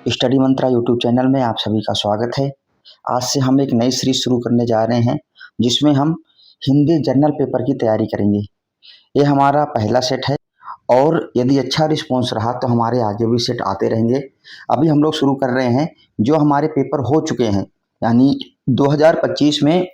Study मंत्रा YouTube channel में आप सभी का स्वागत है। आज से हम एक नई सीरीज शुरू करने जा रहे हैं जिसमें हम हिंदी जनरल पेपर की तैयारी करेंगे। ये हमारा पहला सेट है और यदि अच्छा रिस्पॉन्स रहा तो हमारे आगे भी सेट आते रहेंगे। अभी हम लोग शुरू कर रहे हैं जो हमारे पेपर हो चुके हैं, यानी 2025 में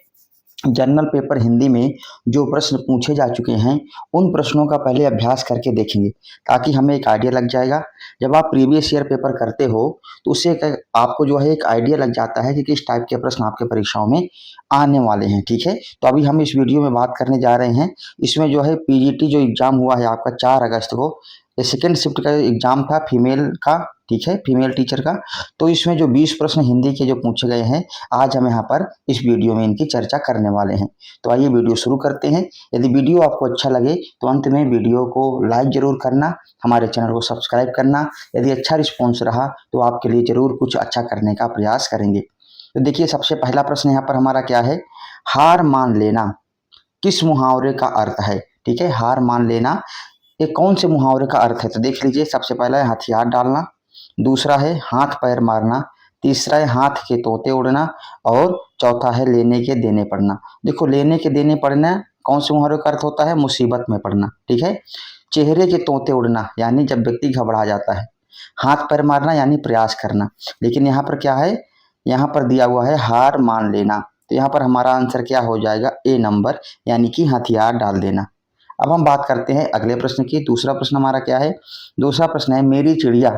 जनरल पेपर हिंदी में जो प्रश्न पूछे जा चुके हैं उन प्रश्नों का पहले अभ्यास करके देखेंगे ताकि हमें एक आइडिया लग जाएगा। जब आप प्रीवियस ईयर पेपर करते हो तो उससे आपको जो है एक आइडिया लग जाता है कि किस टाइप के प्रश्न आपके परीक्षाओं में आने वाले हैं। ठीक है, तो अभी हम इस वीडियो में बात करने जा रहे हैं। इसमें जो है पीजीटी जो एग्जाम हुआ है आपका 4 अगस्त को, ये सेकेंड शिफ्ट का एग्जाम था फीमेल का, ठीक है, फीमेल टीचर का। तो इसमें जो 20 प्रश्न हिंदी के जो पूछे गए हैं आज हम यहाँ पर इस वीडियो में इनकी चर्चा करने वाले हैं। तो आइए वीडियो शुरू करते हैं। यदि वीडियो आपको अच्छा लगे तो अंत में वीडियो को लाइक जरूर करना, हमारे चैनल को सब्सक्राइब करना। यदि अच्छा रिस्पॉन्स रहा तो आपके लिए जरूर कुछ अच्छा करने का प्रयास करेंगे। तो देखिए, सबसे पहला प्रश्न यहाँ पर हमारा क्या है, हार मान लेना किस मुहावरे का अर्थ है। ठीक है, हार मान लेना ये कौन से मुहावरे का अर्थ है। तो देख लीजिए, सबसे पहला है हथियार डालना, दूसरा है हाथ पैर मारना, तीसरा है हाथ के तोते उड़ना और चौथा है लेने के देने पड़ना। देखो, लेने के देने पड़ना कौन से मुहावरे का अर्थ होता है, मुसीबत में पड़ना। ठीक है, चेहरे के तोते उड़ना यानी जब व्यक्ति घबरा जाता है, हाथ पैर मारना यानी प्रयास करना। लेकिन यहाँ पर क्या है, यहाँ पर दिया हुआ है हार मान लेना, तो यहाँ पर हमारा आंसर क्या हो जाएगा, ए नंबर, यानी कि हथियार डाल देना। अब हम बात करते हैं अगले प्रश्न की। दूसरा प्रश्न हमारा क्या है, दूसरा प्रश्न है मेरी चिड़िया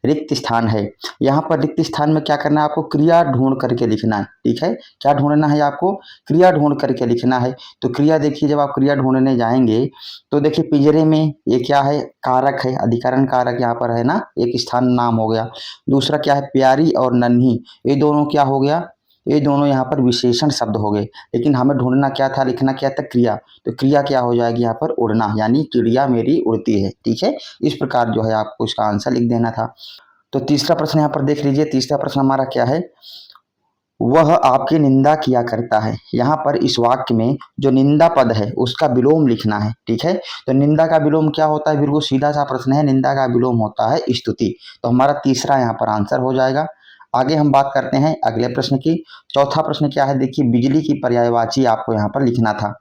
रिक्त स्थान है। यहाँ पर रिक्त स्थान में क्या करना है, आपको क्रिया ढूंढ करके लिखना है। ठीक है, क्या ढूंढना है आपको, क्रिया ढूंढ करके लिखना है। तो क्रिया देखिए, जब आप क्रिया ढूंढने जाएंगे तो देखिए पिंजरे में ये क्या है, कारक है, अधिकरण कारक यहाँ पर है ना, एक स्थान नाम हो गया। दूसरा क्या है, प्यारी और नन्ही, ये दोनों क्या हो गया, ये दोनों यहाँ पर विशेषण शब्द हो गए। लेकिन हमें ढूंढना क्या था, लिखना क्या था, क्रिया। तो क्रिया क्या हो जाएगी यहाँ पर, उड़ना, यानी चिड़िया मेरी उड़ती है। ठीक है, इस प्रकार जो है आपको इसका आंसर लिख देना था। तो तीसरा प्रश्न यहाँ पर देख लीजिए, तीसरा प्रश्न हमारा क्या है, वह आपकी निंदा किया करता है। यहाँ पर इस वाक्य में जो निंदा पद है उसका विलोम लिखना है। ठीक है, तो निंदा का विलोम क्या होता है, बिल्कुल सीधा सा प्रश्न है, निंदा का विलोम होता है स्तुति। तो हमारा तीसरा यहाँ पर आंसर हो जाएगा। आगे हम बात करते हैं अगले प्रश्न की। चौथा प्रश्न क्या है, देखिए बिजली की पर्यायवाची आपको यहाँ पर लिखना था।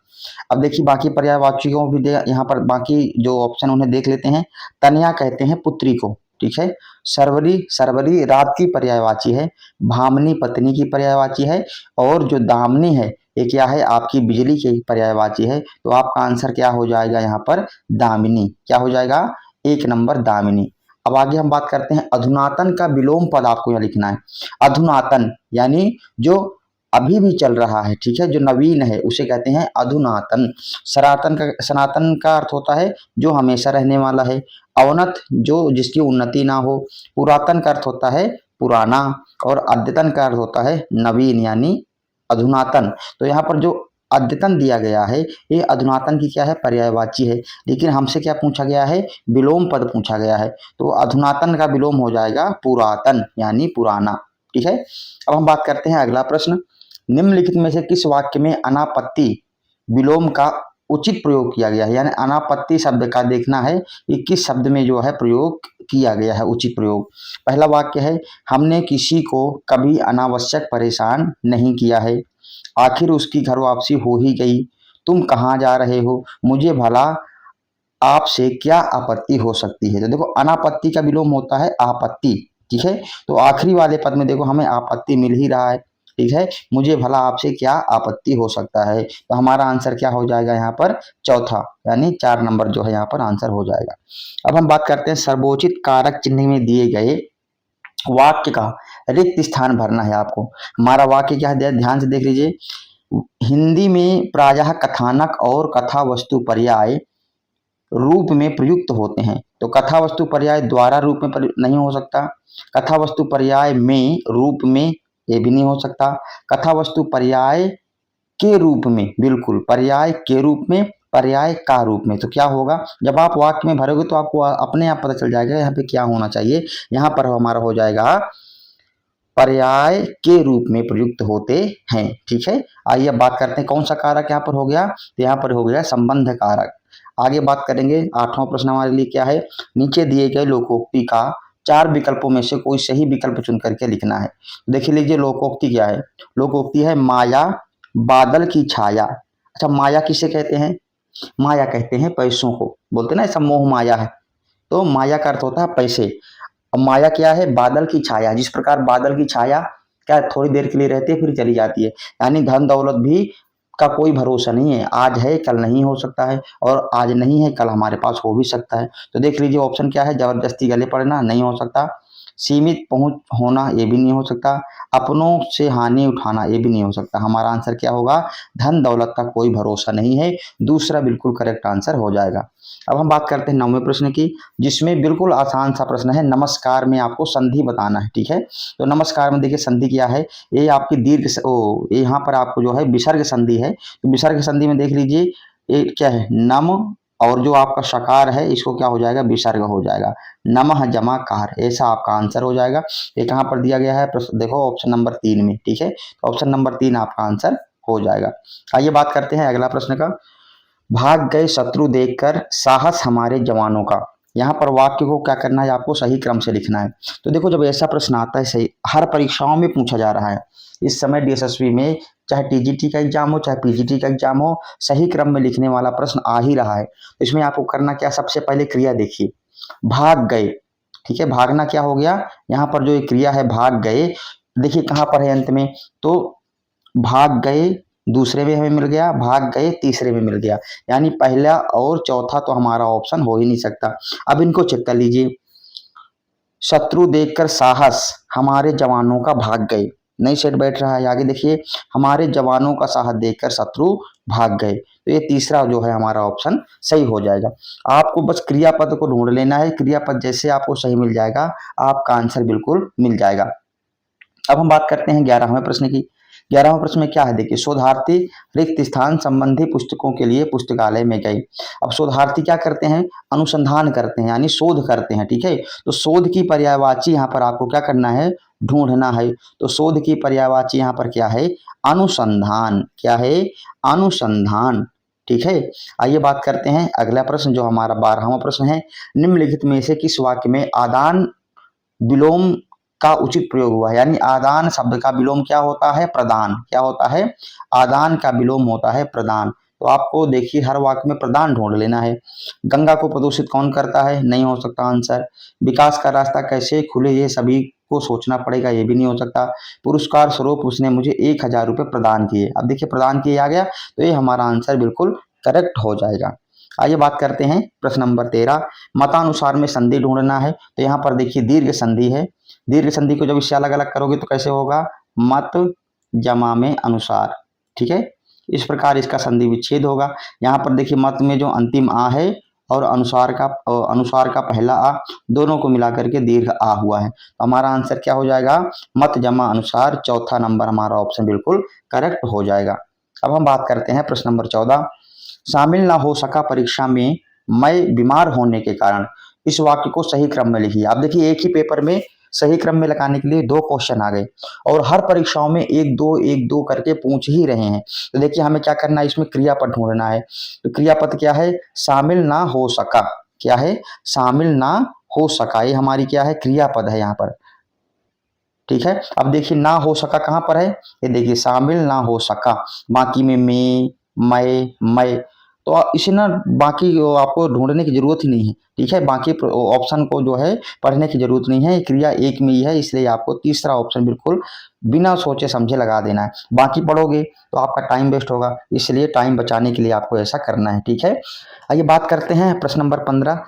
अब देखिए बाकी पर्यायवाचियों भी यहाँ पर बाकी जो ऑप्शन उन्हें देख लेते हैं। तनया कहते हैं पुत्री को। ठीक है, सरवरी, सरवरी रात की पर्यायवाची है, भामनी पत्नी की पर्यायवाची है और जो दामनी है ये क्या है, आपकी बिजली की पर्यायवाची है। तो आपका आंसर क्या हो जाएगा यहाँ पर, दामिनी। क्या हो जाएगा, एक नंबर दामिनी। अब आगे हम बात करते हैं अधुनातन का विलोम पद आपको यहाँ लिखना है। अधुनातन यानी जो अभी भी चल रहा है, ठीक है, जो नवीन है उसे कहते हैं अधुनातन। सनातन का अर्थ होता है जो हमेशा रहने वाला है। अवनत जो जिसकी उन्नति ना हो। पुरातन का अर्थ होता है पुराना और अद्यतन का अर्थ होता है नवीन, यानी अधुनातन। तो यहाँ पर जो अद्यतन दिया गया है ये अधुनातन की क्या है, पर्यायवाची है। लेकिन हमसे क्या पूछा गया है, विलोम पद पूछा गया है। तो अधुनातन का विलोम हो जाएगा पुरातन, यानी पुराना। ठीक है, अब हम बात करते हैं अगला प्रश्न। निम्नलिखित में से किस वाक्य में अनापत्ति विलोम का उचित प्रयोग किया गया है, यानी अनापत्ति शब्द का देखना है कि किस शब्द में जो है प्रयोग किया गया है, उचित प्रयोग। पहला वाक्य है, हमने किसी को कभी अनावश्यक परेशान नहीं किया है, आखिर उसकी घर वापसी हो ही गई, तुम कहाँ जा रहे हो, मुझे भला आपसे क्या आपत्ति हो सकती है। तो देखो अनापत्ति का विलोम होता है आपत्ति। ठीक है, तो आखिरी वाले पद में देखो हमें आपत्ति मिल ही रहा है। ठीक है, मुझे भला आपसे क्या आपत्ति हो सकता है। तो हमारा आंसर क्या हो जाएगा यहाँ पर, चौथा, यानी 4 नंबर जो है यहाँ पर आंसर हो जाएगा। अब हम बात करते हैं सर्वोचित कारक चिन्ह में दिए गए वाक्य का रिक्त स्थान भरना है आपको। हमारा वाक्य क्या है, ध्यान से देख लीजिए। हिंदी में प्रायः कथानक और कथा वस्तु पर्याय रूप में प्रयुक्त होते हैं। तो कथा वस्तु पर्याय द्वारा रूप में नहीं हो सकता, कथा वस्तु पर्याय में रूप में ये भी नहीं हो सकता, कथा वस्तु पर्याय के रूप में, बिल्कुल पर्याय के रूप में, पर्याय का रूप में। तो क्या होगा, जब आप वाक्य में भरोगे तो आपको अपने आप पता चल जाएगा यहाँ पे क्या होना चाहिए। यहाँ पर हमारा हो जाएगा पर्याय के रूप में प्रयुक्त होते हैं। ठीक है, आइए अब बात करते हैं कौन सा कारक यहाँ पर हो गया, तो यहाँ पर हो गया संबंध कारक। आगे बात करेंगे, 8वां प्रश्न हमारे लिए क्या है, नीचे दिए गए लोकोक्ति का चार विकल्पों में से कोई सही विकल्प चुन करके लिखना है। देख लीजिए लोकोक्ति क्या है। लोकोक्ति है माया बादल की छाया। अच्छा, माया किसे कहते हैं? माया कहते हैं पैसों को, बोलते ना ऐसा मोह माया है, तो माया का अर्थ होता है पैसे। अब माया क्या है? बादल की छाया। जिस प्रकार बादल की छाया क्या थोड़ी देर के लिए रहती है फिर चली जाती है, यानी धन दौलत भी का कोई भरोसा नहीं है, आज है कल नहीं हो सकता है, और आज नहीं है कल हमारे पास हो भी सकता है। तो देख लीजिए ऑप्शन क्या है, जबरदस्ती गले पड़ना नहीं हो सकता, सीमित पहुंच होना ये भी नहीं हो सकता, अपनों से हानि उठाना ये भी नहीं हो सकता। हमारा आंसर क्या होगा? धन दौलत का कोई भरोसा नहीं है, दूसरा बिल्कुल करेक्ट आंसर हो जाएगा। अब हम बात करते हैं 9वें प्रश्न की, जिसमें बिल्कुल आसान सा प्रश्न है, नमस्कार में आपको संधि बताना है। ठीक है, तो नमस्कार में देखिए संधि क्या है, ये आपकी यहाँ पर आपको जो है विसर्ग संधि है। तो विसर्ग संधि में देख लीजिए ये क्या है, नम, और जो आपका शकार है इसको क्या हो जाएगा? विसर्ग हो जाएगा, नमः जमा कार, ऐसा आपका आंसर हो जाएगा। ये कहाँ पर दिया गया है? देखो ऑप्शन नंबर 3 में। ठीक है, तो ऑप्शन नंबर 3 आपका आंसर हो जाएगा। आइए बात करते हैं अगला प्रश्न का, भाग गए शत्रु देखकर साहस हमारे जवानों का। यहाँ पर वाक्य को क्या करना है? आपको सही क्रम से लिखना है। तो देखो जब ऐसा प्रश्न आता है, सही हर परीक्षाओं में पूछा जा रहा है इस समय डीएसएसबी में, चाहे टीजीटी का एग्जाम हो चाहे पीजीटी का एग्जाम हो, सही क्रम में लिखने वाला प्रश्न आ ही रहा है। तो इसमें आपको करना क्या? सबसे पहले क्रिया देखिए, भाग गए। ठीक है, भागना क्या हो गया? यहाँ पर जो क्रिया है भाग गए, देखिए कहाँ पर है अंत में, तो भाग गए दूसरे में हमें मिल गया, भाग गए तीसरे में मिल गया, यानी पहला और चौथा तो हमारा ऑप्शन हो ही नहीं सकता। अब इनको चेक कर लीजिए, शत्रु देखकर साहस हमारे जवानों का भाग गए, नहीं सेट बैठ रहा है। आगे देखिए, हमारे जवानों का साहस देखकर शत्रु भाग गए, तो ये तीसरा जो है हमारा ऑप्शन सही हो जाएगा। आपको बस क्रियापद को ढूंढ लेना है, क्रियापद जैसे आपको सही मिल जाएगा आपका आंसर बिल्कुल मिल जाएगा। अब हम बात करते हैं 11वें प्रश्न की। 11वें प्रश्न में क्या है, देखिए, शोधार्थी रिक्त स्थान संबंधी पुस्तकों के लिए पुस्तकालय में गए। अब शोधार्थी क्या करते हैं? अनुसंधान करते हैं, यानी शोध करते हैं। ठीक है, तो शोध की पर्यायवाची यहाँ पर आपको क्या करना है? ढूंढना है। तो शोध की पर्यायवाची यहाँ पर क्या है? अनुसंधान। क्या है? अनुसंधान। ठीक है, आइए बात करते हैं अगला प्रश्न जो हमारा 12वां प्रश्न है, निम्नलिखित में से किस वाक्य में आदान विलोम का उचित प्रयोग हुआ है? यानी आदान शब्द का विलोम क्या होता है? प्रदान। क्या होता है? आदान का विलोम होता है प्रदान। तो आपको देखिए हर वाक्य में प्रदान ढूंढ लेना है। गंगा को प्रदूषित कौन करता है? नहीं हो सकता आंसर। विकास का रास्ता कैसे खुले, ये सभी को सोचना पड़ेगा, ये भी नहीं हो सकता। पुरस्कार स्वरूप उसने मुझे 1000 रुपये प्रदान किए। अब देखिए प्रदान किए आ गया, तो ये हमारा आंसर बिल्कुल करेक्ट हो जाएगा। आइए बात करते हैं प्रश्न नंबर 13, मतानुसार में संधि ढूंढना है। तो यहाँ पर देखिए दीर्घ संधि है, दीर्घ संधि को जब इससे अलग अलग करोगे तो कैसे होगा? मत जमा में अनुसार। ठीक है, इस प्रकार इसका संधि विच्छेद होगा। यहाँ पर देखिए मत में जो अंतिम आ है और अनुसार का पहला आ, दोनों को मिलाकर के दीर्घ आ हुआ है। तो हमारा आंसर क्या हो जाएगा? मत जमा अनुसार, चौथा नंबर हमारा ऑप्शन बिल्कुल करेक्ट हो जाएगा। अब हम बात करते हैं प्रश्न नंबर 14, शामिल ना हो सका परीक्षा में मैं बीमार होने के कारण। इस वाक्य को सही क्रम में लिखिए। आप देखिए एक ही पेपर में सही क्रम में लगाने के लिए 2 क्वेश्चन आ गए, और हर परीक्षाओं में 1 2 करके पूछ ही रहे हैं। तो देखिए हमें क्या करना है, इसमें क्रियापद ढूंढना है। तो क्रियापद क्या है? शामिल ना हो सका। क्या है? शामिल ना हो सका, ये हमारी क्या है? क्रियापद है यहाँ पर। ठीक है, अब देखिए ना हो सका कहाँ पर है? ये देखिए शामिल ना हो सका, बाकी में मैं, तो इसे ना बाकी आपको ढूंढने की जरूरत ही नहीं है। ठीक है, बाकी ऑप्शन को जो है पढ़ने की जरूरत नहीं है, क्रिया एक में ही है, इसलिए आपको तीसरा ऑप्शन बिल्कुल बिना सोचे समझे लगा देना है। बाकी पढ़ोगे तो आपका टाइम वेस्ट होगा, इसलिए टाइम बचाने के लिए आपको ऐसा करना है। ठीक है, आइए बात करते हैं प्रश्न नंबर 15।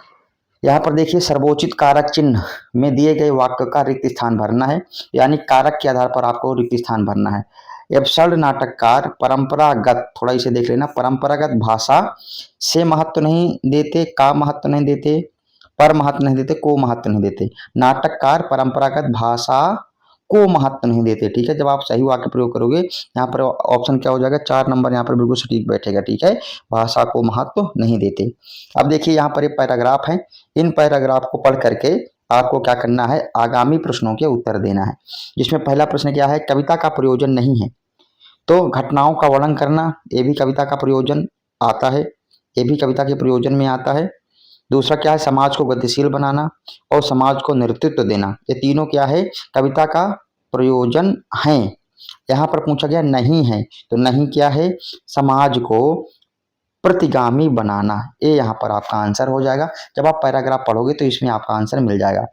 यहाँ पर देखिए सर्वोचित कारक चिन्ह में दिए गए वाक्य का रिक्त स्थान भरना है, यानी कारक के आधार पर आपको रिक्त स्थान भरना है। एब्सर्ड नाटककार परंपरागत, थोड़ा इसे देख लेना, परंपरागत भाषा से महत्व नहीं देते, का महत्व नहीं देते, पर महत्व नहीं देते, को महत्व नहीं देते। नाटककार परंपरागत भाषा को महत्व नहीं देते। ठीक है, जब आप सही वाक्य प्रयोग करोगे यहाँ पर ऑप्शन क्या हो जाएगा? 4 नंबर यहाँ पर बिल्कुल सटीक बैठेगा। ठीक है, भाषा को महत्व नहीं देते। अब देखिए यहाँ पर एक पैराग्राफ है, इन पैराग्राफ को पढ़ करके आपको क्या करना है? आगामी प्रश्नों के उत्तर देना है। जिसमें पहला प्रश्न क्या है? कविता का प्रयोजन नहीं है, तो घटनाओं का वर्णन करना, ये भी कविता का प्रयोजन आता है, ये भी कविता के प्रयोजन में आता है। दूसरा क्या है, समाज को गतिशील बनाना और समाज को नेतृत्व देना। ये तीनों क्या है, कविता का प्रयोजन है। यहाँ पर पूछा गया नहीं है, तो नहीं क्या है, समाज को प्रतिगामी बनाना। ये यहाँ पर आपका आंसर हो जाएगा। जब आप पैराग्राफ पढ़ोगे तो इसमें आपका आंसर मिल जाएगा।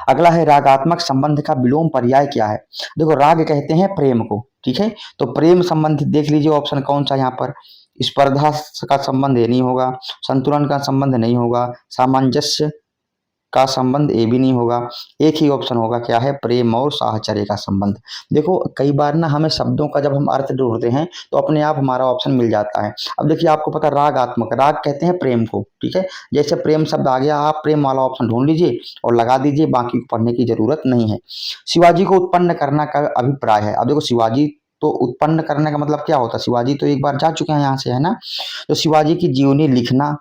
अगला है रागात्मक संबंध का विलोम पर्याय क्या है। देखो राग कहते हैं प्रेम को, ठीक है, तो प्रेम संबंधित देख लीजिए ऑप्शन कौन सा यहाँ पर। स्पर्धा का संबंध ये नहीं होगा, संतुलन का संबंध नहीं होगा, सामंजस्य का संबंध ये भी नहीं होगा। एक ही ऑप्शन होगा, क्या है, प्रेम और साहचर्य का संबंध। देखो कई बार ना हमें शब्दों का जब हम अर्थ ढूंढते हैं तो अपने आप हमारा ऑप्शन मिल जाता है। अब देखिए आपको पता रागात्मक, राग कहते हैं प्रेम को, ठीक है, जैसे प्रेम शब्द आ गया, आप प्रेम वाला ऑप्शन ढूंढ लीजिए और लगा दीजिए, बाकी को पढ़ने की जरूरत नहीं है। शिवाजी को उत्पन्न करना का अभिप्राय है। अब देखो शिवाजी तो उत्पन्न करने का मतलब क्या होता है, शिवाजी तो एक बार जा चुके हैं यहाँ से, है ना। तो शिवाजी की जीवनी लिखना,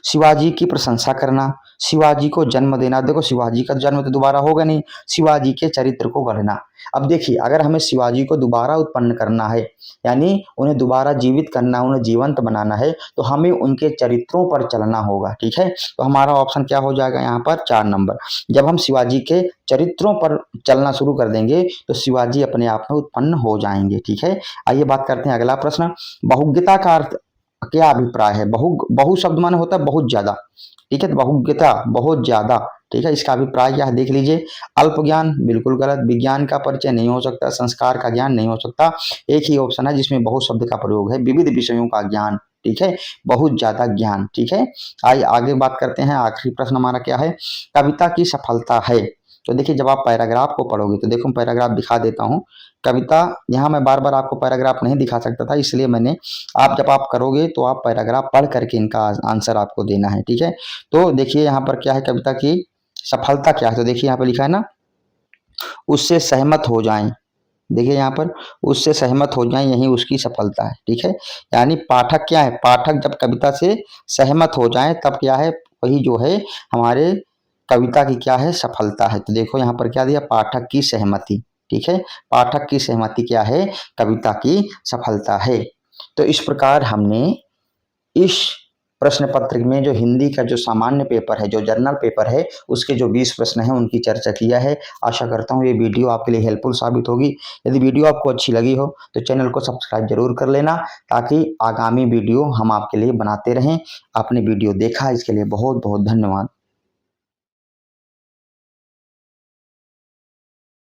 शिवाजी की प्रशंसा करना, शिवाजी को जन्म देना। देखो शिवाजी का जन्म तो दोबारा होगा नहीं, शिवाजी के चरित्र को गढ़ना। अब देखिए अगर हमें शिवाजी को दोबारा उत्पन्न करना है, यानी उन्हें दोबारा जीवित करना, उन्हें जीवंत बनाना है, तो हमें उनके चरित्रों पर चलना होगा, ठीक है। तो हमारा ऑप्शन क्या हो जाएगा यहाँ पर, 4 नंबर। जब हम शिवाजी के चरित्रों पर चलना शुरू कर देंगे तो शिवाजी अपने आप में उत्पन्न हो जाएंगे, ठीक है। आइए बात करते हैं अगला प्रश्न। बहुज्ञता का अर्थ क्या अभिप्राय है। बहु शब्द माने होता है बहुत ज्यादा, ठीक है, तो बहुज्ञता बहुत ज्यादा, ठीक है, इसका अभिप्राय क्या है देख लीजिए। अल्प ज्ञान बिल्कुल गलत, विज्ञान का परिचय नहीं हो सकता, संस्कार का ज्ञान नहीं हो सकता। एक ही ऑप्शन है जिसमें बहुत शब्द का प्रयोग है, विविध विषयों का ज्ञान, ठीक है, बहुत ज्यादा ज्ञान, ठीक है। आइए आगे बात करते हैं। आखिरी प्रश्न हमारा क्या है, कविता की सफलता है। तो देखिए जब आप पैराग्राफ को पढ़ोगे तो देखो पैराग्राफ दिखा देता हूँ। कविता, यहाँ मैं बार बार आपको पैराग्राफ नहीं दिखा सकता था, इसलिए मैंने, आप जब आप करोगे तो आप पैराग्राफ पढ़ करके इनका आंसर आपको देना है, ठीक है। तो देखिए यहाँ पर क्या है, कविता की सफलता क्या है, तो देखिए यहाँ पर लिखा है ना, उससे सहमत हो जाएं। देखिए यहाँ पर, उससे सहमत हो जाएं, यही उसकी सफलता है, ठीक है। यानी पाठक क्या है, पाठक जब कविता से सहमत हो जाएं तब क्या है, वही जो है हमारे कविता की क्या है, सफलता है। तो देखो यहाँ पर क्या दिया, पाठक की सहमति, ठीक है, पाठक की सहमति क्या है, कविता की सफलता है। तो इस प्रकार हमने इस प्रश्न पत्र में जो हिंदी का जो सामान्य पेपर है, जो जर्नल पेपर है, उसके जो 20 प्रश्न हैं उनकी चर्चा किया है। आशा करता हूँ ये वीडियो आपके लिए हेल्पफुल साबित होगी। यदि वीडियो आपको अच्छी लगी हो तो चैनल को सब्सक्राइब जरूर कर लेना, ताकि आगामी वीडियो हम आपके लिए बनाते रहें। आपने वीडियो देखा इसके लिए बहुत बहुत धन्यवाद।